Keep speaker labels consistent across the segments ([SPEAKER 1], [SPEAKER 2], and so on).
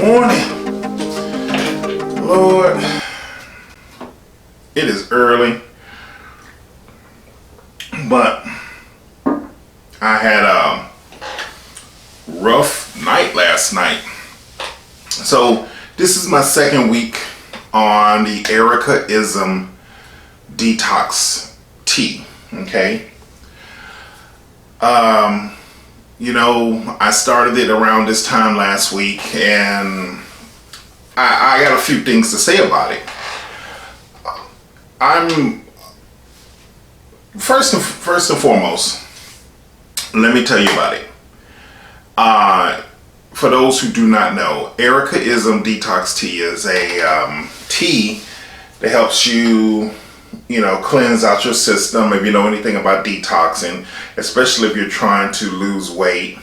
[SPEAKER 1] morning. Lord, it is early, but I had a rough night last night. So this is my second week on the Ericaism Detox tea, okay? I started it around this time last week, and I got a few things to say about it. I'm first and foremost, let me tell you about it. For those who do not know, Ericaism Detox tea is a tea that helps you, cleanse out your system. If you know anything about detoxing, especially if you're trying to lose weight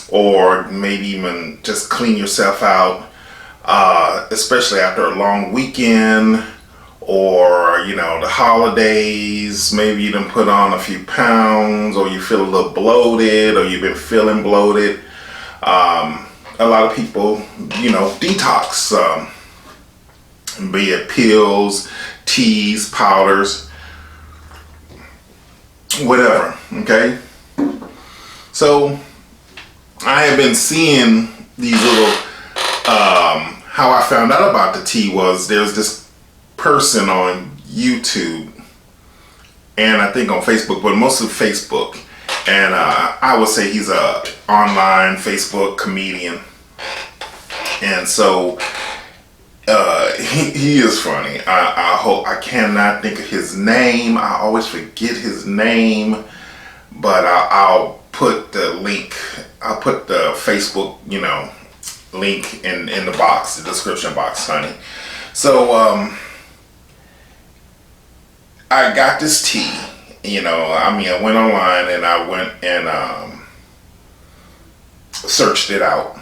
[SPEAKER 1] or maybe even just clean yourself out, especially after a long weekend or, the holidays, maybe you done put on a few pounds or you feel a little bloated or you've been feeling bloated. A lot of people, detox, be it pills, teas, powders, whatever, okay? So I have been seeing these little, how I found out about the tea was there's this person on YouTube and I think on Facebook, but mostly Facebook. And I would say he's a online Facebook comedian. And so he is funny. I cannot think of his name. I always forget his name, but I'll put the link. I'll put the Facebook, link in the box, the description box, honey. So I got this tea. I went online and I went and searched it out.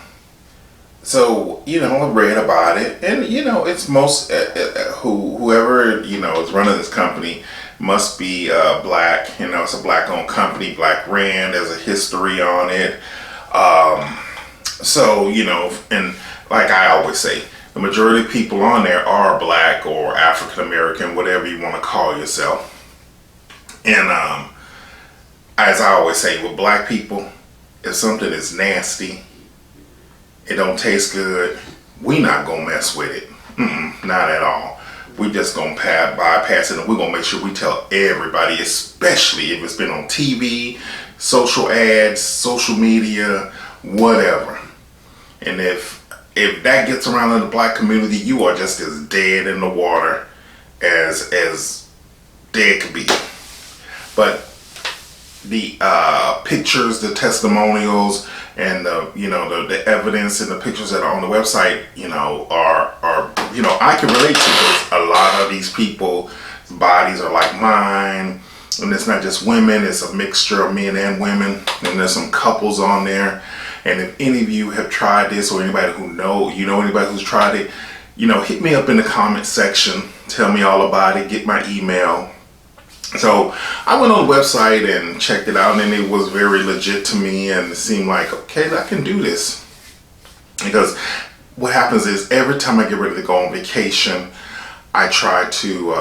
[SPEAKER 1] So, I read about it, and it's most whoever is running this company must be black. It's a black-owned company, black ran. There's a history on it. So and like I always say, the majority of people on there are black or African American, whatever you want to call yourself. And as I always say, with black people, if something is nasty, it don't taste good, we not gonna mess with it. Not at all. We just gonna bypass it, and we're gonna make sure we tell everybody, especially if it's been on TV, social ads, social media, whatever. And if that gets around in the black community, you are just as dead in the water as dead could be. But the pictures, the testimonials, and the evidence and the pictures that are on the website, are I can relate to, because a lot of these people's bodies are like mine, and it's not just women, it's a mixture of men and women, and there's some couples on there. And if any of you have tried this, or anybody who anybody who's tried it, hit me up in the comment section, tell me all about it, get my email. So I went on the website and checked it out, and it was very legit to me, and it seemed like, okay, I can do this. Because what happens is, every time I get ready to go on vacation, I try to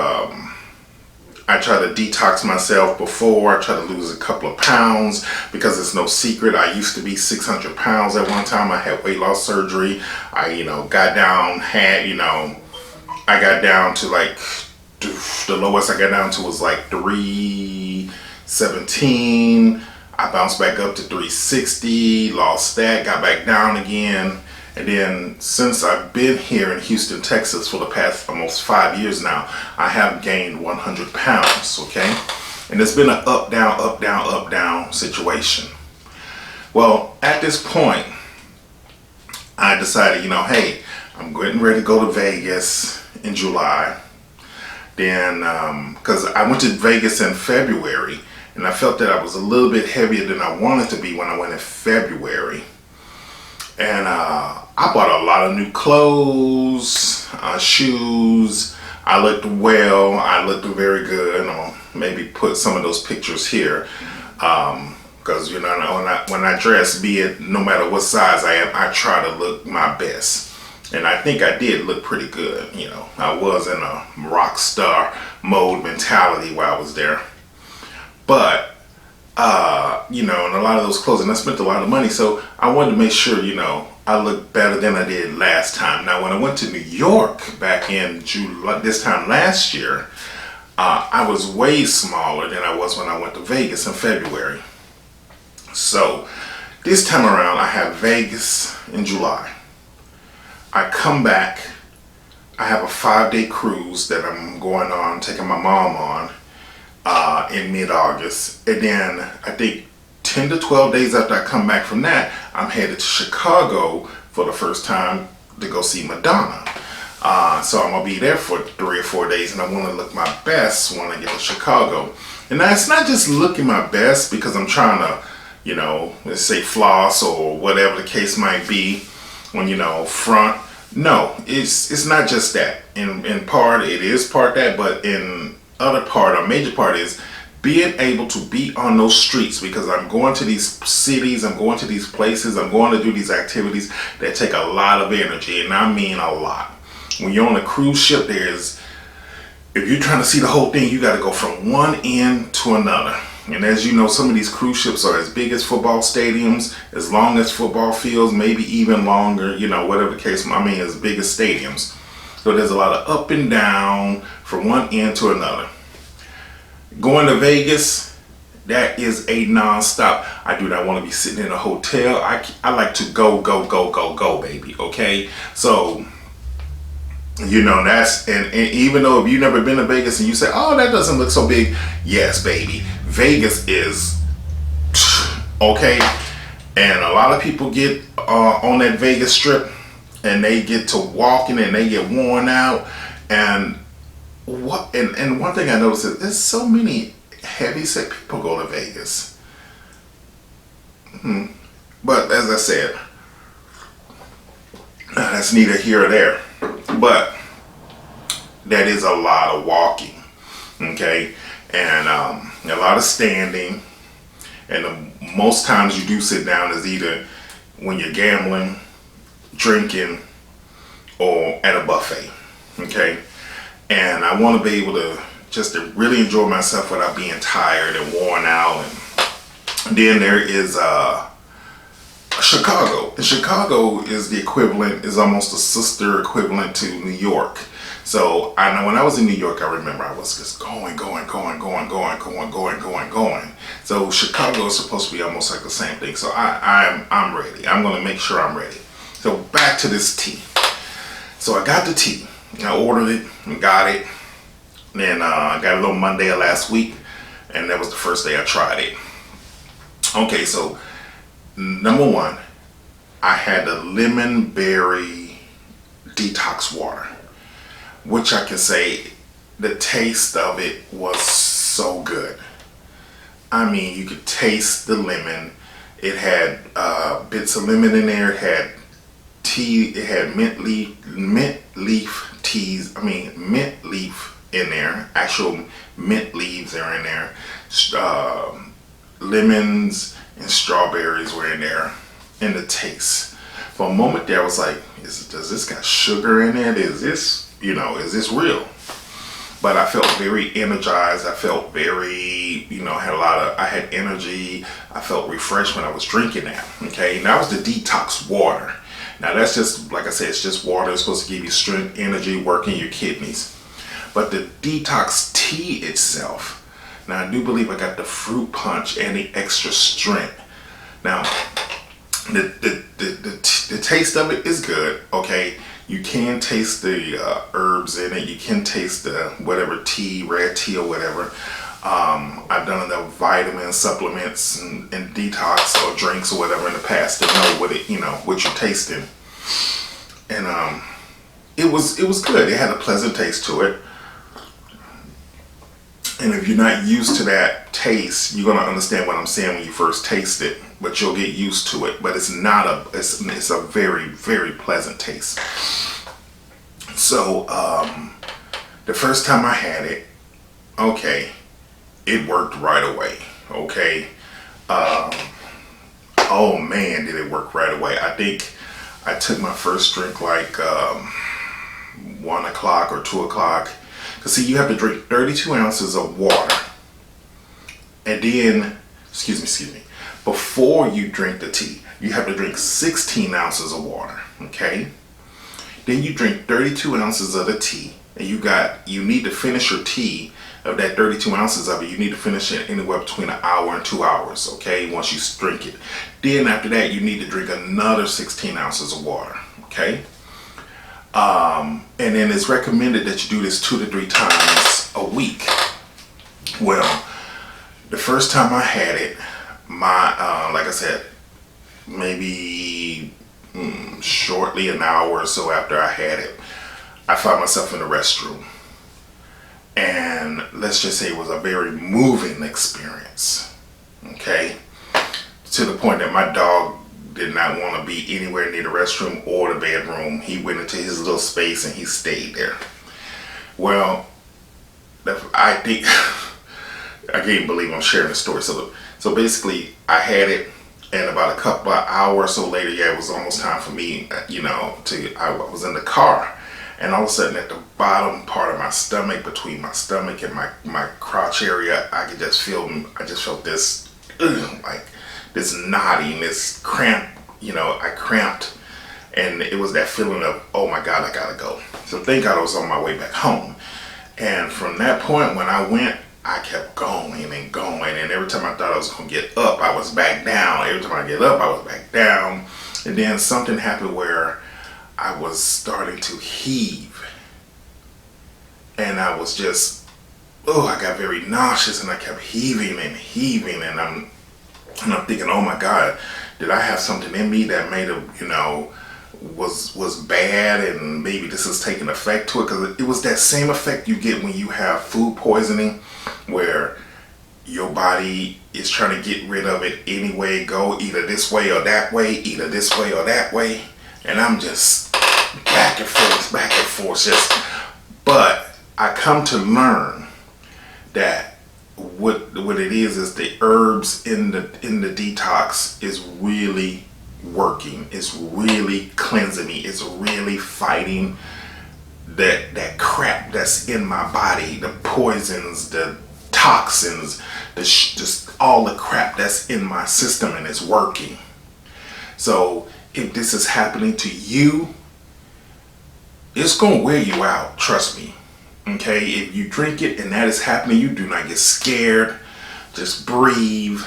[SPEAKER 1] detox myself before. I try to lose a couple of pounds, because it's no secret, I used to be 600 pounds at one time. I had weight loss surgery. I got down, I got down to like, the lowest I got down to was like 317. I bounced back up to 360, lost that, got back down again. And then since I've been here in Houston, Texas for the past almost 5 years now, I have gained 100 pounds, okay? And it's been an up, down, up, down, up, down situation. Well, at this point, I decided, hey, I'm getting ready to go to Vegas in July. Then, because I went to Vegas in February, and I felt that I was a little bit heavier than I wanted to be when I went in February. And I bought a lot of new clothes, shoes. I looked well. I looked very good. I'll maybe put some of those pictures here. Because when I dress, be it no matter what size I am, I try to look my best. And I think I did look pretty good. I was in a rock star mode mentality while I was there. But, and a lot of those clothes, and I spent a lot of money. So I wanted to make sure, I looked better than I did last time. Now, when I went to New York back in July, this time last year, I was way smaller than I was when I went to Vegas in February. So this time around, I have Vegas in July. I come back. I have a 5-day cruise that I'm going on, taking my mom on in mid-August. And then I think 10 to 12 days after I come back from that, I'm headed to Chicago for the first time to go see Madonna. So I'm going to be there for 3 or 4 days, and I want to look my best when I get to Chicago. And now it's not just looking my best because I'm trying to, let's say floss or whatever the case might be when, front. No, it's not just that. In part, it is part that, but in other part, a major part is being able to be on those streets, because I'm going to these cities, I'm going to these places, I'm going to do these activities that take a lot of energy, and I mean a lot. When you're on a cruise ship, if you're trying to see the whole thing, you got to go from one end to another. And as you know, some of these cruise ships are as big as football stadiums, as long as football fields, maybe even longer, whatever the case, as big as stadiums. So there's a lot of up and down from one end to another. Going to Vegas, that is a non-stop. I do not want to be sitting in a hotel. I like to go, baby, okay? So, that's, and even though if you've never been to Vegas and you say, oh, that doesn't look so big. Yes, baby. Vegas is, okay? And a lot of people get on that Vegas strip and they get to walking and they get worn out. And one thing I noticed is there's so many heavy-set people go to Vegas. But as I said, that's neither here or there. But that is a lot of walking, okay? And a lot of standing. And most times you do sit down is either when you're gambling, drinking, or at a buffet, okay? And I want to be able to just to really enjoy myself without being tired and worn out. And then there is Chicago. And Chicago is the equivalent, is almost a sister equivalent to New York. So I know when I was in New York, I remember I was just going. So Chicago is supposed to be almost like the same thing. So I'm ready. I'm going to make sure I'm ready. So back to this tea. So I got the tea. I ordered it and got it. Then I got it on Monday of last week, and that was the first day I tried it. Okay, so number one, I had the lemon berry detox water, which I can say the taste of it was so good. I mean, you could taste the lemon. It had bits of lemon in there. It had tea. It had mint leaf in there. Actual mint leaves are in there. Lemons and strawberries were in there. And the taste. For a moment there, I was like, does this got sugar in it? Is this real? But I felt very energized. I felt very, I had energy. I felt refreshed when I was drinking that. Okay, and that was the detox water. Now that's just, like I said, it's just water. It's supposed to give you strength, energy, working your kidneys. But the detox tea itself, now I do believe I got the fruit punch and the extra strength. Now, the taste of it is good, okay? You can taste the herbs in it. You can taste the whatever tea, red tea or whatever. I've done the vitamin supplements and detox or drinks or whatever in the past to know what you're tasting. And it was good. It had a pleasant taste to it. And if you're not used to that taste, you're gonna understand what I'm saying when you first taste it. But you'll get used to it. But it's a very, very pleasant taste. So the first time I had it, okay, it worked right away. Okay. Oh man, did it work right away. I think I took my first drink like 1 o'clock or 2 o'clock. Because see, you have to drink 32 ounces of water. And then, excuse me, before you drink the tea, you have to drink 16 ounces of water, okay? Then you drink 32 ounces of the tea, and you need to finish your tea of that 32 ounces of it. You need to finish it anywhere between an hour and 2 hours, okay, once you drink it. Then after that, you need to drink another 16 ounces of water, okay? And then it's recommended that you do this 2 to 3 times a week. Well, the first time I had it, like I said, maybe shortly an hour or so after I had it, I found myself in the restroom. And let's just say it was a very moving experience, okay? To the point that my dog did not want to be anywhere near the restroom or the bedroom. He went into his little space and he stayed there. Well, I think, I can't believe I'm sharing the story. So basically, I had it, and about a couple of hours or so later, yeah, it was almost time for me, I was in the car, and all of a sudden at the bottom part of my stomach, between my stomach and my crotch area, I just felt this, like this knotting, this cramp, I cramped, and it was that feeling of, oh my God, I gotta go. So thank God I was on my way back home. And from that point, when I went, I kept going and going, and every time I thought I was gonna get up, I was back down. Every time I get up, I was back down. And then something happened where I was starting to heave. And I was just, I got very nauseous, and I kept heaving, and I'm thinking, oh my God, did I have something in me that made it, was bad, and maybe this is taking effect to it? Because it was that same effect you get when you have food poisoning, where your body is trying to get rid of it anyway, go either this way or that way, either this way or that way, and I'm just back and forth, just. But I come to learn that what it is the herbs in the detox is really working. It's really cleansing me. It's really fighting that crap that's in my body, the poisons, the toxins, just all the crap that's in my system, and it's working. So if this is happening to you, it's gonna wear you out, trust me. Okay, if you drink it and that is happening, you do not get scared. Just breathe.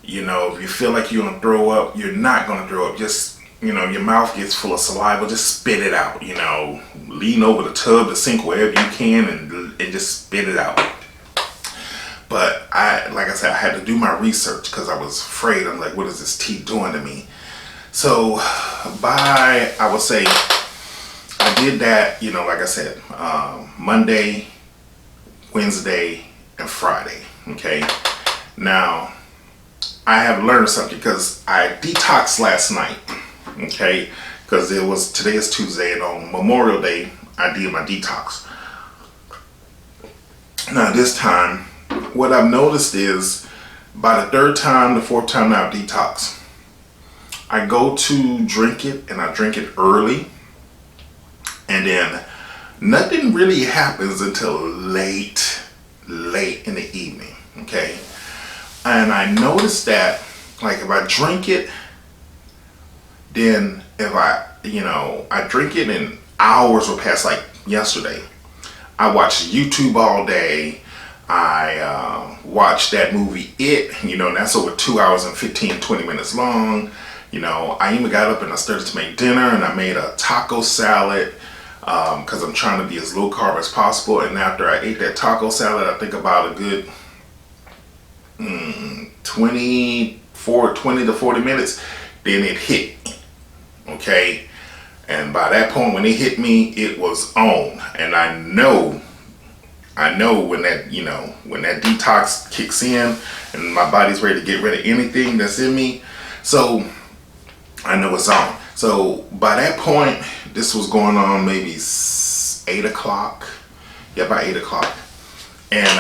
[SPEAKER 1] If you feel like you're gonna throw up, you're not gonna throw up. Just, your mouth gets full of saliva, just spit it out. Lean over the tub, the sink, wherever you can, and just spit it out. But like I said, I had to do my research because I was afraid. I'm like, what is this tea doing to me? So I would say, I did that, like I said, Monday, Wednesday, and Friday, okay? Now, I have learned something because I detoxed last night, okay? Because today is Tuesday, and on Memorial Day, I did my detox. Now, this time, what I've noticed is, by the third time, the fourth time now I've detoxed, I go to drink it, and I drink it early, and then nothing really happens until late in the evening, okay? And I noticed that, like, if I drink it, then if I drink it and hours will pass. Like yesterday, I watched YouTube all day. I watched that movie, and that's over 2 hours and 20 minutes long. I even got up and I started to make dinner, and I made a taco salad, because I'm trying to be as low carb as possible. And after I ate that taco salad, I think about a good 20 to 40 minutes, then it hit me, okay? And by that point, when it hit me, it was on. And I know when that, when that detox kicks in and my body's ready to get rid of anything that's in me, so I know it's on. So by that point, this was going on maybe 8 o'clock. Yeah, about 8 o'clock. And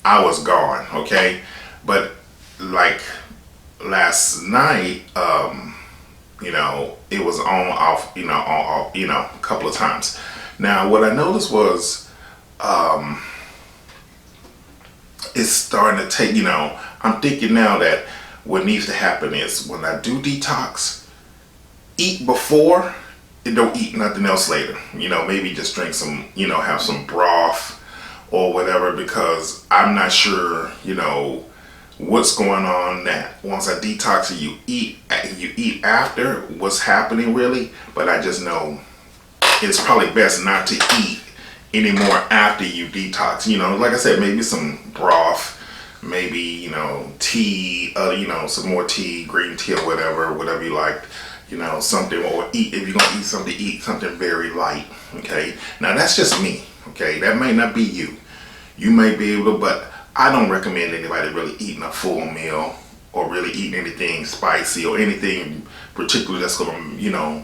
[SPEAKER 1] I was gone, okay? But like last night, it was on off, on off, a couple of times. Now, what I noticed was, it's starting to take, I'm thinking now that what needs to happen is when I do detox, eat before and don't eat nothing else later. Maybe just drink some, have some broth or whatever, because I'm not sure, what's going on that once I detox and you eat after, what's happening really. But I just know it's probably best not to eat anymore after you detox. Like I said, maybe some broth, maybe, tea, some more tea, green tea or whatever you like, something, or eat, if you're going to eat something very light. Okay. Now that's just me. Okay. That might not be you. You may be able to, but I don't recommend anybody really eating a full meal or really eating anything spicy or anything particularly that's going to,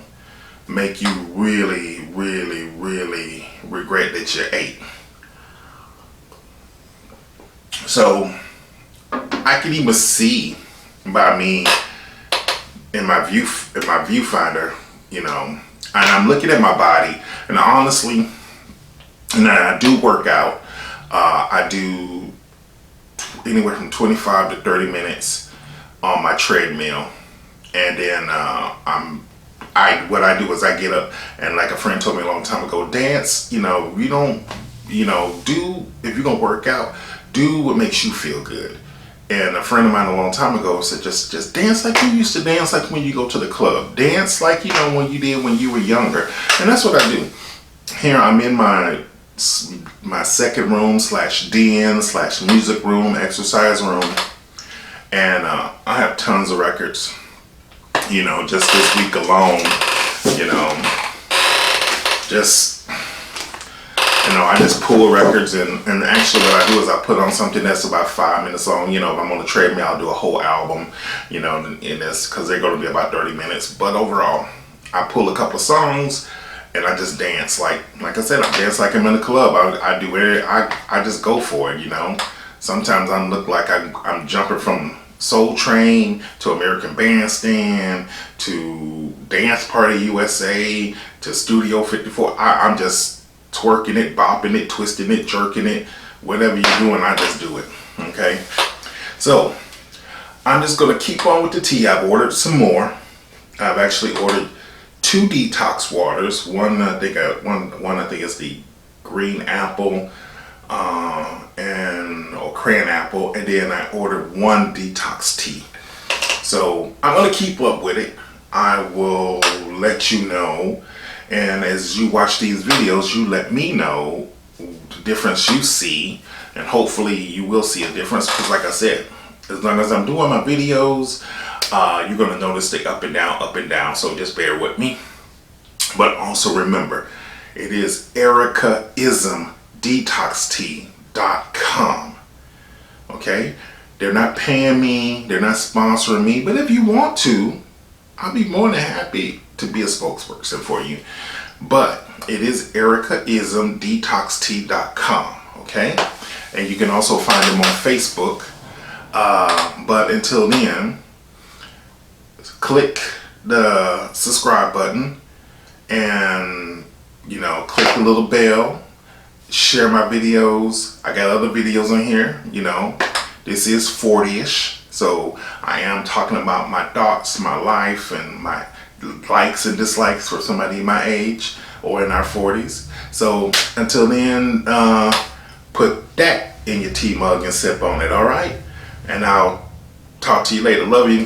[SPEAKER 1] make you really, really, really regret that you ate. So I can even see by me in my viewfinder, and I'm looking at my body, and honestly, and I do work out. I do anywhere from 25 to 30 minutes on my treadmill, and then what I do is I get up, and like a friend told me a long time ago, dance. You don't, do, if you're gonna work out, do what makes you feel good. And a friend of mine a long time ago said, just dance like you used to dance, like when you go to the club. Dance like when you did when you were younger. And that's what I do. Here I'm in my second room / den / music room, exercise room, and I have tons of records. Just this week alone, I just pull records, and actually what I do is I put on something that's about 5 minutes long. If I'm on the treadmill, I'll do a whole album, in this, because they're going to be about 30 minutes. But overall, I pull a couple of songs, and I just dance. Like I said, I dance like I'm in a club. I do it. I just go for it, Sometimes I look like I'm jumping from Soul Train to American Bandstand to Dance Party USA to Studio 54. I'm just twerking it, bopping it, twisting it, jerking it, whatever you're doing, I just do it. Okay. So I'm just gonna keep on with the tea. I've ordered some more. I've actually ordered 2 detox waters. One I think is the green apple or crayon apple, and then I ordered 1 detox tea. So I'm gonna keep up with it. I will let you know, and as you watch these videos, you let me know the difference you see, and hopefully you will see a difference, because like I said, as long as I'm doing my videos, you're gonna notice the up and down, so just bear with me. But also remember, it is Ericaism Detox.com. Okay, they're not paying me, they're not sponsoring me, but if you want to, I'll be more than happy to be a spokesperson for you. But it is Ericaism Detox.com. Okay, and you can also find them on Facebook. But until then, click the subscribe button, and click the little bell. Share my videos. I got other videos on here. This is 40ish, so I am talking about my thoughts, my life, and my likes and dislikes for somebody my age or in our 40s. So until then, put that in your tea mug and sip on it. All right, and I'll talk to you later. Love you.